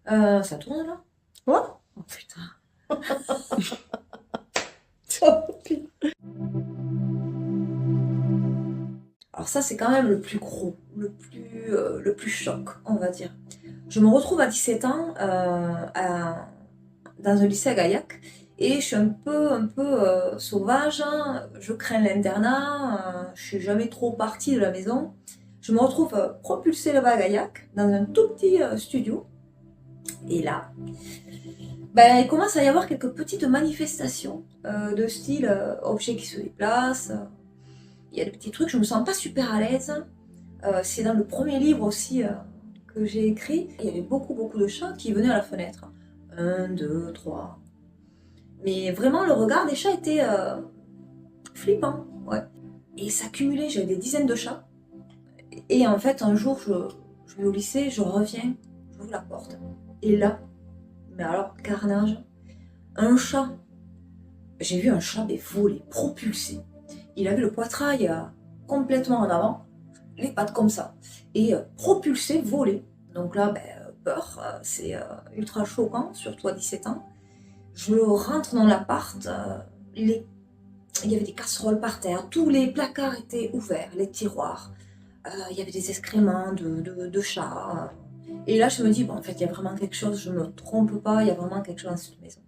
Ça tourne là? Ouais. Oh putain. Alors ça, c'est quand même le plus gros, le plus choc, on va dire. Je me retrouve à 17 ans dans un lycée à Gaillac et je suis un peu sauvage, hein. Je crains l'internat, je suis jamais trop partie de la maison. Je me retrouve propulsée là-bas à Gaillac, dans un tout petit studio. Et là, ben, il commence à y avoir quelques petites manifestations de style objets qui se déplacent. Il y a des petits trucs, je me sens pas super à l'aise. C'est dans le premier livre aussi que j'ai écrit. Il y avait beaucoup de chats qui venaient à la fenêtre. Un, deux, trois. Mais vraiment, le regard des chats était flippant. Ouais. Et ça cumulait, j'avais des dizaines de chats. Et en fait, un jour, je vais au lycée, je reviens, j'ouvre la porte. Et là, mais alors, carnage, un chat. J'ai vu un chat mais voler, propulsé. Il avait le poitrail complètement en avant, les pattes comme ça, et propulsé, volé. Donc là, ben, peur, c'est ultra choquant, surtout à 17 ans. Je rentre dans l'appart, il y avait des casseroles par terre, tous les placards étaient ouverts, les tiroirs. Il y avait des excréments de chats. Et là, je me dis, bon, en fait, il y a vraiment quelque chose, je ne me trompe pas, il y a vraiment quelque chose dans cette maison.